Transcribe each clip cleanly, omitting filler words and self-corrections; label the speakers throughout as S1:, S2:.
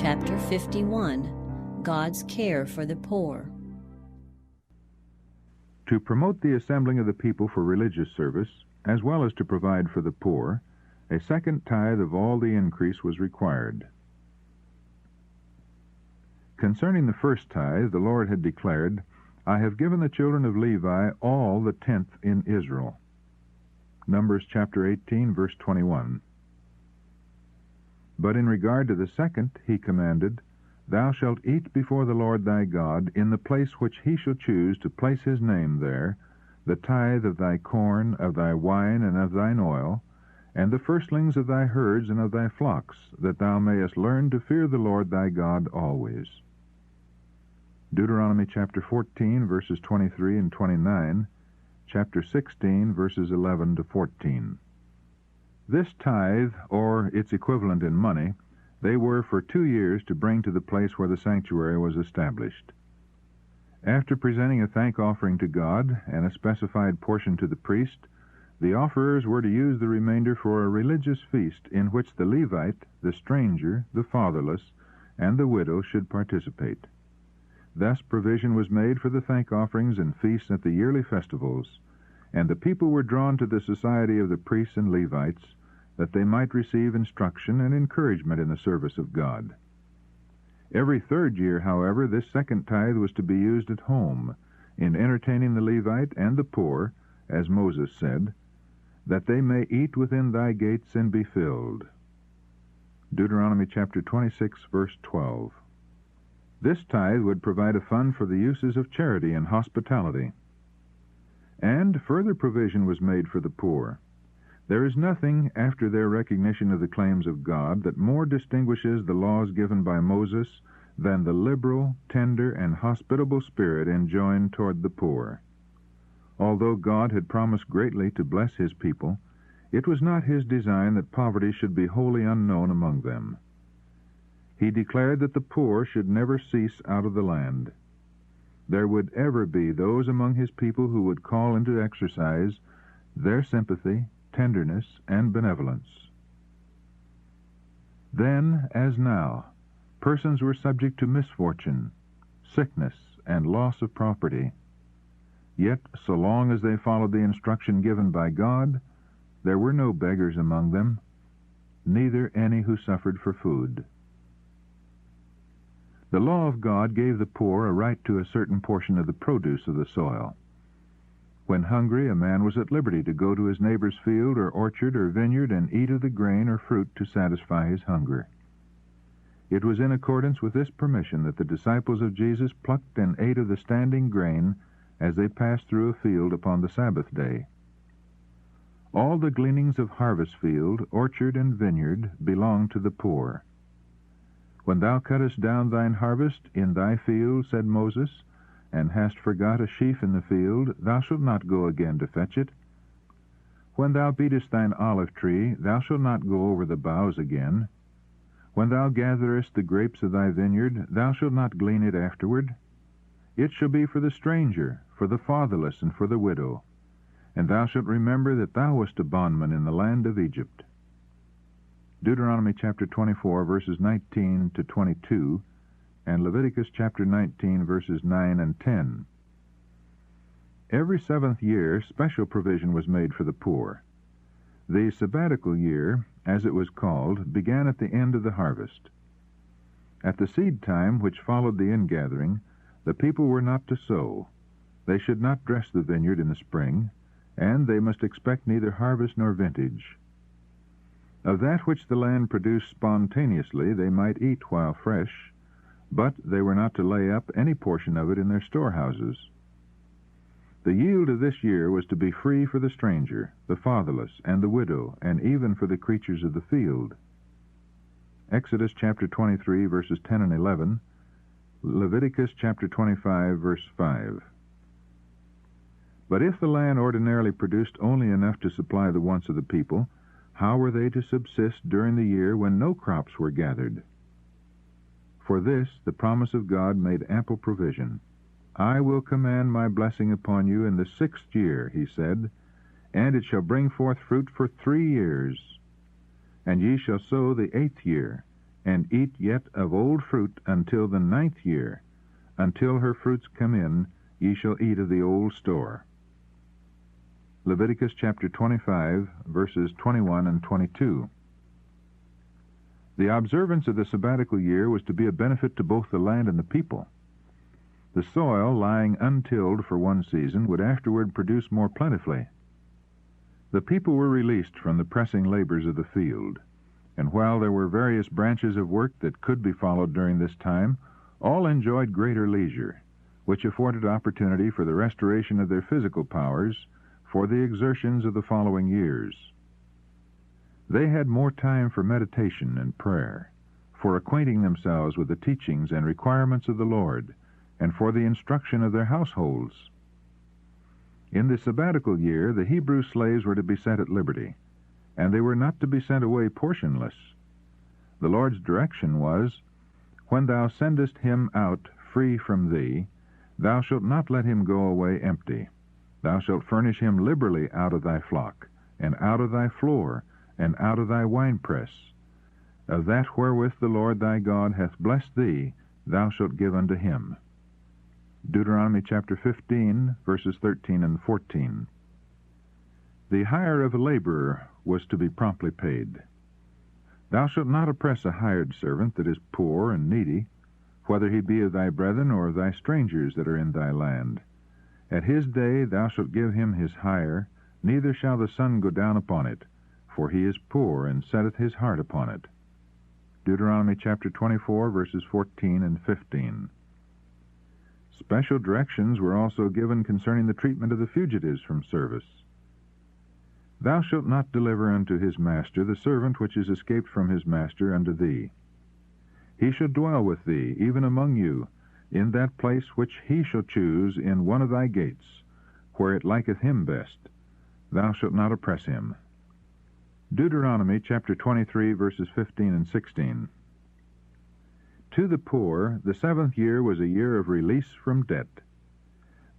S1: Chapter 51, God's Care for the Poor.
S2: To promote the assembling of the people for religious service, as well as to provide for the poor, a second tithe of all the increase was required. Concerning the first tithe, the Lord had declared, "I have given the children of Levi all the tenth in Israel." Numbers chapter 18, verse 21. But in regard to the second, he commanded, "Thou shalt eat before the Lord thy God in the place which he shall choose to place his name there, the tithe of thy corn, of thy wine, and of thine oil, and the firstlings of thy herds and of thy flocks, that thou mayest learn to fear the Lord thy God always." Deuteronomy chapter 14, verses 23 and 29, chapter 16, verses 11 to 14. This tithe, or its equivalent in money, they were for 2 years to bring to the place where the sanctuary was established. After presenting a thank offering to God and a specified portion to the priest, the offerers were to use the remainder for a religious feast in which the Levite, the stranger, the fatherless, and the widow should participate. Thus provision was made for the thank offerings and feasts at the yearly festivals, and the people were drawn to the society of the priests and Levites, that they might receive instruction and encouragement in the service of God. Every third year, however, this second tithe was to be used at home, in entertaining the Levite and the poor, as Moses said, "that they may eat within thy gates and be filled." Deuteronomy chapter 26, verse 12. This tithe would provide a fund for the uses of charity and hospitality. And further provision was made for the poor. There is nothing, after their recognition of the claims of God, that more distinguishes the laws given by Moses than the liberal, tender, and hospitable spirit enjoined toward the poor. Although God had promised greatly to bless his people, it was not his design that poverty should be wholly unknown among them. He declared that the poor should never cease out of the land. There would ever be those among his people who would call into exercise their sympathy, tenderness, and benevolence. Then, as now, persons were subject to misfortune, sickness, and loss of property. Yet, so long as they followed the instruction given by God, there were no beggars among them, neither any who suffered for food. The law of God gave the poor a right to a certain portion of the produce of the soil. When hungry, a man was at liberty to go to his neighbor's field or orchard or vineyard and eat of the grain or fruit to satisfy his hunger. It was in accordance with this permission that the disciples of Jesus plucked and ate of the standing grain as they passed through a field upon the Sabbath day. All the gleanings of harvest field, orchard, and vineyard belong to the poor. "When thou cuttest down thine harvest in thy field," said Moses, "and hast forgot a sheaf in the field, thou shalt not go again to fetch it. When thou beatest thine olive tree, thou shalt not go over the boughs again. When thou gatherest the grapes of thy vineyard, thou shalt not glean it afterward. It shall be for the stranger, for the fatherless, and for the widow. And thou shalt remember that thou wast a bondman in the land of Egypt." Deuteronomy chapter 24, verses 19 to 22, and Leviticus chapter 19, verses 9 and 10. Every seventh year, special provision was made for the poor. The sabbatical year, as it was called, began at the end of the harvest. At the seed time, which followed the ingathering, the people were not to sow. They should not dress the vineyard in the spring, and they must expect neither harvest nor vintage. Of that which the land produced spontaneously they might eat while fresh, but they were not to lay up any portion of it in their storehouses. The yield of this year was to be free for the stranger, the fatherless, and the widow, and even for the creatures of the field. Exodus chapter 23, verses 10 and 11, Leviticus chapter 25, verse 5. But if the land ordinarily produced only enough to supply the wants of the people, how were they to subsist during the year when no crops were gathered? For this the promise of God made ample provision. "I will command my blessing upon you in the 6th year," he said, "and it shall bring forth fruit for 3 years. And ye shall sow the 8th year, and eat yet of old fruit until the 9th year. Until her fruits come in, ye shall eat of the old store. Leviticus chapter 25, verses 21 and 22. The observance of the sabbatical year was to be a benefit to both the land and the people. The soil, lying untilled for one season, would afterward produce more plentifully. The people were released from the pressing labors of the field, and while there were various branches of work that could be followed during this time, all enjoyed greater leisure, which afforded opportunity for the restoration of their physical powers for the exertions of the following years. They had more time for meditation and prayer, for acquainting themselves with the teachings and requirements of the Lord, and for the instruction of their households. In the sabbatical year, the Hebrew slaves were to be set at liberty, and they were not to be sent away portionless. The Lord's direction was, "When thou sendest him out free from thee, thou shalt not let him go away empty. Thou shalt furnish him liberally out of thy flock, and out of thy floor, and out of thy winepress. Of that wherewith the Lord thy God hath blessed thee, thou shalt give unto him." Deuteronomy chapter 15, verses 13 and 14. The hire of a laborer was to be promptly paid. Thou shalt not oppress a hired servant that is poor and needy, whether he be of thy brethren or of thy strangers that are in thy land. At his day thou shalt give him his hire, neither shall the sun go down upon it, for he is poor, and setteth his heart upon it. Deuteronomy chapter 24, verses 14 and 15. Special directions were also given concerning the treatment of the fugitives from service. Thou shalt not deliver unto his master the servant which is escaped from his master unto thee. He shall dwell with thee, even among you, in that place which he shall choose in one of thy gates, where it liketh him best. Thou shalt not oppress him. Deuteronomy chapter 23, verses 15 and 16. To the poor, the 7th year was a year of release from debt.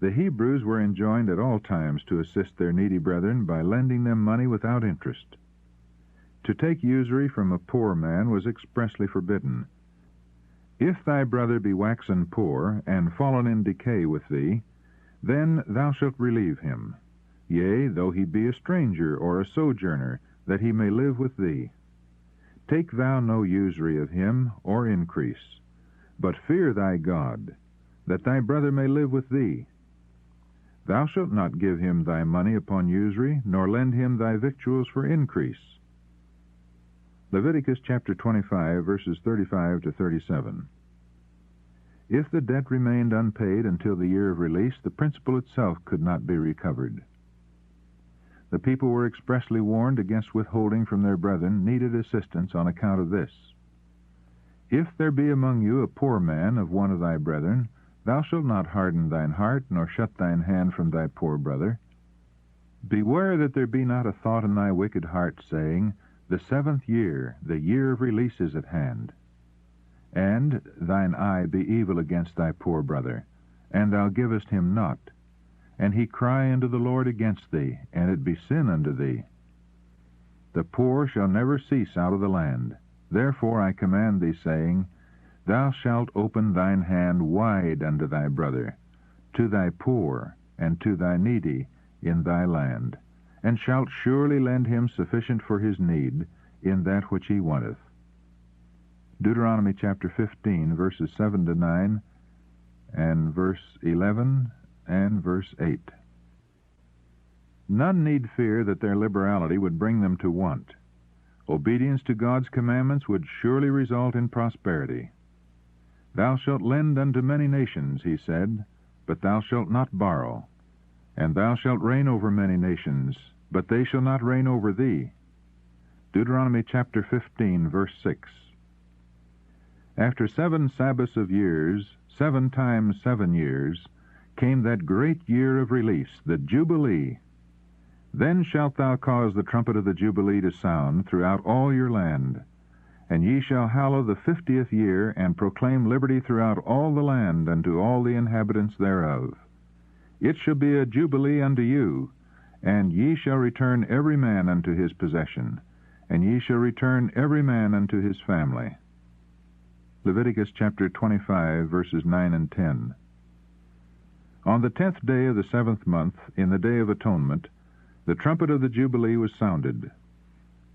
S2: The Hebrews were enjoined at all times to assist their needy brethren by lending them money without interest. To take usury from a poor man was expressly forbidden. If thy brother be waxen poor, and fallen in decay with thee, then thou shalt relieve him, yea, though he be a stranger or a sojourner, that he may live with thee. Take thou no usury of him, or increase, but fear thy God, that thy brother may live with thee. Thou shalt not give him thy money upon usury, nor lend him thy victuals for increase. Leviticus chapter 25, verses 35 to 37. If the debt remained unpaid until the year of release, the principal itself could not be recovered. The people were expressly warned against withholding from their brethren needed assistance on account of this. If there be among you a poor man of one of thy brethren, thou shalt not harden thine heart, nor shut thine hand from thy poor brother. Beware that there be not a thought in thy wicked heart, saying, The 7th year, the year of release is at hand. And thine eye be evil against thy poor brother, and thou givest him not, and he cry unto the Lord against thee, and it be sin unto thee. The poor shall never cease out of the land. Therefore I command thee, saying, Thou shalt open thine hand wide unto thy brother, to thy poor, and to thy needy in thy land, and shalt surely lend him sufficient for his need in that which he wanteth. Deuteronomy chapter 15, verses 7 to 9, and verse 11, and verse 8. None need fear that their liberality would bring them to want. Obedience to God's commandments would surely result in prosperity. Thou shalt lend unto many nations, he said, but thou shalt not borrow. And thou shalt reign over many nations, but they shall not reign over thee. Deuteronomy chapter 15, verse 6. After 7 Sabbaths of years, 7 times 7 years, came that great year of release, the Jubilee. Then shalt thou cause the trumpet of the Jubilee to sound throughout all your land. And ye shall hallow the 50th year, and proclaim liberty throughout all the land unto all the inhabitants thereof. It shall be a Jubilee unto you, and ye shall return every man unto his possession, and ye shall return every man unto his family. Leviticus chapter 25, verses 9 and 10. On the 10th day of the 7th month, in the Day of Atonement, the trumpet of the Jubilee was sounded.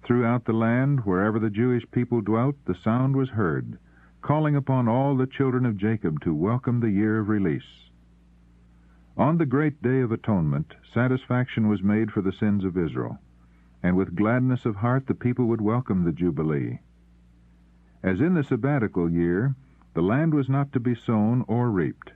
S2: Throughout the land, wherever the Jewish people dwelt, the sound was heard, calling upon all the children of Jacob to welcome the year of release. On the great Day of Atonement, satisfaction was made for the sins of Israel, and with gladness of heart the people would welcome the Jubilee. As in the sabbatical year, the land was not to be sown or reaped,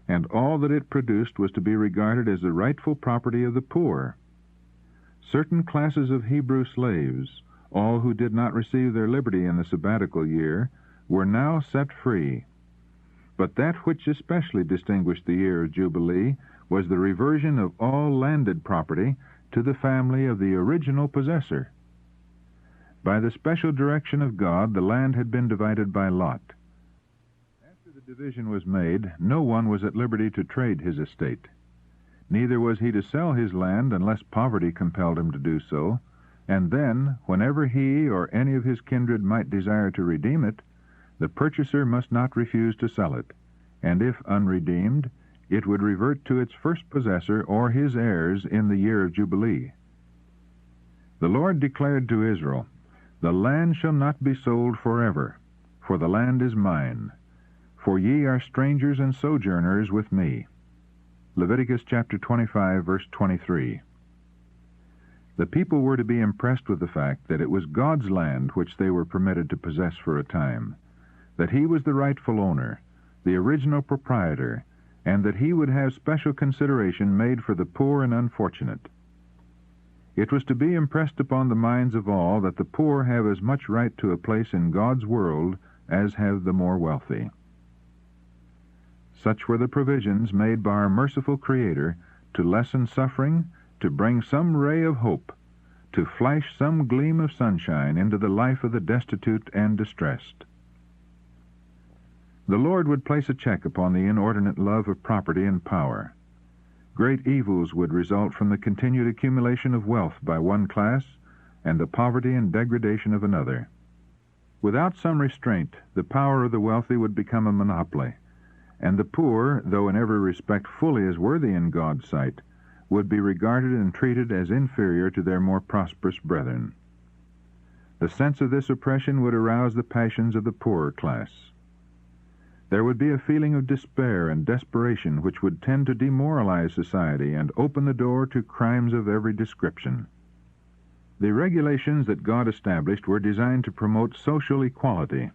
S2: and all that it produced was to be regarded as the rightful property of the poor. Certain classes of Hebrew slaves, all who did not receive their liberty in the sabbatical year, were now set free. But that which especially distinguished the year of Jubilee was the reversion of all landed property to the family of the original possessor. By the special direction of God, the land had been divided by lot. After the division was made, no one was at liberty to trade his estate. Neither was he to sell his land unless poverty compelled him to do so, and then, whenever he or any of his kindred might desire to redeem it, the purchaser must not refuse to sell it, and if unredeemed, it would revert to its first possessor or his heirs in the year of Jubilee. The Lord declared to Israel, "The land shall not be sold forever, for the land is mine. For ye are strangers and sojourners with me." Leviticus chapter 25, verse 23. The people were to be impressed with the fact that it was God's land which they were permitted to possess for a time, that He was the rightful owner, the original proprietor, and that He would have special consideration made for the poor and unfortunate. It was to be impressed upon the minds of all that the poor have as much right to a place in God's world as have the more wealthy. Such were the provisions made by our merciful Creator to lessen suffering, to bring some ray of hope, to flash some gleam of sunshine into the life of the destitute and distressed. The Lord would place a check upon the inordinate love of property and power. Great evils would result from the continued accumulation of wealth by one class and the poverty and degradation of another. Without some restraint, the power of the wealthy would become a monopoly, and the poor, though in every respect fully as worthy in God's sight, would be regarded and treated as inferior to their more prosperous brethren. The sense of this oppression would arouse the passions of the poorer class. There would be a feeling of despair and desperation which would tend to demoralize society and open the door to crimes of every description. The regulations that God established were designed to promote social equality.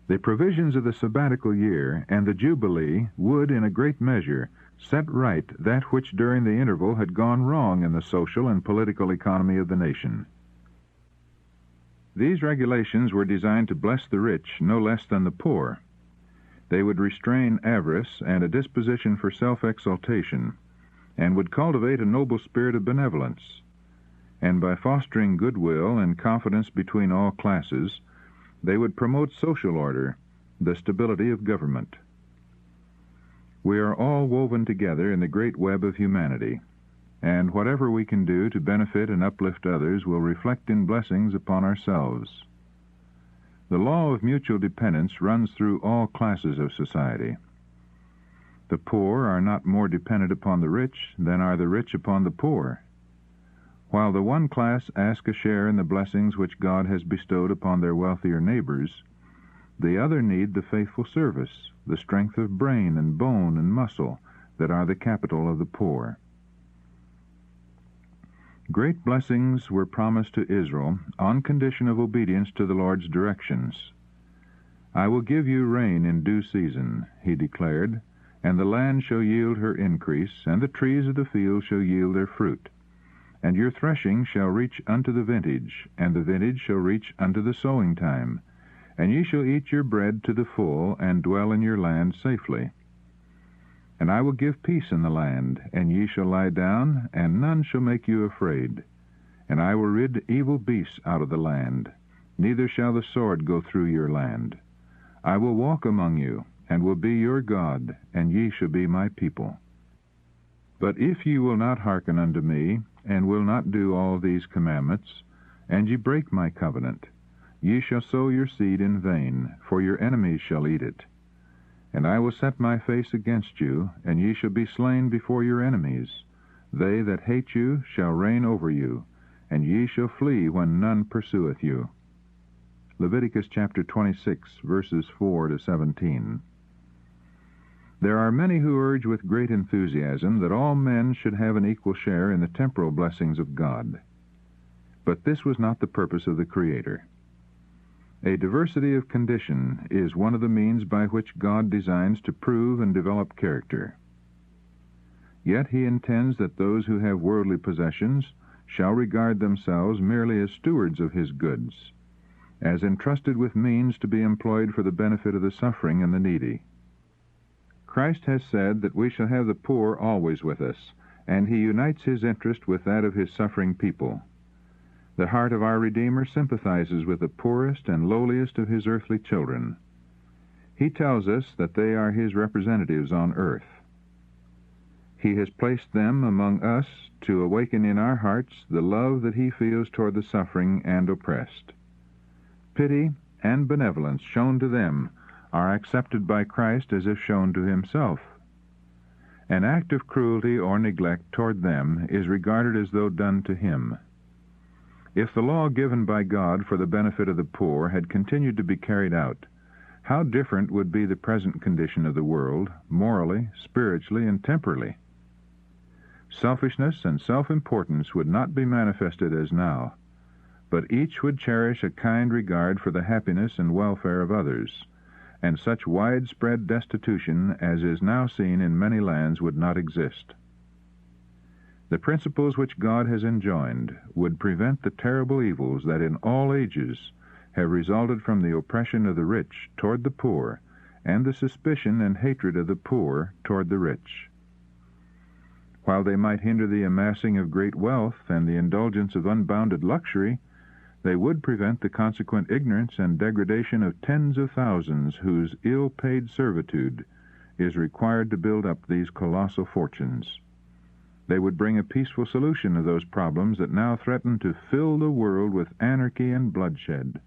S2: The provisions of the sabbatical year and the Jubilee would, in a great measure, set right that which during the interval had gone wrong in the social and political economy of the nation. These regulations were designed to bless the rich no less than the poor. They would restrain avarice and a disposition for self-exaltation, and would cultivate a noble spirit of benevolence. And by fostering goodwill and confidence between all classes, they would promote social order, the stability of government. We are all woven together in the great web of humanity, and whatever we can do to benefit and uplift others will reflect in blessings upon ourselves. The law of mutual dependence runs through all classes of society. The poor are not more dependent upon the rich than are the rich upon the poor. While the one class ask a share in the blessings which God has bestowed upon their wealthier neighbors, the other need the faithful service, the strength of brain and bone and muscle that are the capital of the poor. Great blessings were promised to Israel on condition of obedience to the Lord's directions. "I will give you rain in due season," He declared, "and the land shall yield her increase, and the trees of the field shall yield their fruit. And your threshing shall reach unto the vintage, and the vintage shall reach unto the sowing time. And ye shall eat your bread to the full, and dwell in your land safely. And I will give peace in the land, and ye shall lie down, and none shall make you afraid. And I will rid evil beasts out of the land, neither shall the sword go through your land. I will walk among you, and will be your God, and ye shall be my people. But if ye will not hearken unto me, and will not do all these commandments, and ye break my covenant, Ye shall sow your seed in vain, for your enemies shall eat it. And I will set my face against you, and ye shall be slain before your enemies. They that hate you shall reign over you, and ye shall flee when none pursueth you. Leviticus chapter 26, verses 4 to 17. There are many who urge with great enthusiasm that all men should have an equal share in the temporal blessings of God. But this was not the purpose of the Creator. A diversity of condition is one of the means by which God designs to prove and develop character. Yet he intends that those who have worldly possessions shall regard themselves merely as stewards of his goods, as entrusted with means to be employed for the benefit of the suffering and the needy. Christ has said that we shall have the poor always with us, and he unites his interest with that of his suffering people. The heart of our Redeemer sympathizes with the poorest and lowliest of his earthly children. He tells us that they are his representatives on earth. He has placed them among us to awaken in our hearts the love that he feels toward the suffering and oppressed. Pity and benevolence shown to them are accepted by Christ as if shown to himself. An act of cruelty or neglect toward them is regarded as though done to him. If the law given by God for the benefit of the poor had continued to be carried out, how different would be the present condition of the world, morally, spiritually, and temporally? Selfishness and self-importance would not be manifested as now, but each would cherish a kind regard for the happiness and welfare of others, and such widespread destitution as is now seen in many lands would not exist. The principles which God has enjoined would prevent the terrible evils that in all ages have resulted from the oppression of the rich toward the poor, and the suspicion and hatred of the poor toward the rich. While they might hinder the amassing of great wealth and the indulgence of unbounded luxury, they would prevent the consequent ignorance and degradation of tens of thousands whose ill-paid servitude is required to build up these colossal fortunes. They would bring a peaceful solution of those problems that now threaten to fill the world with anarchy and bloodshed.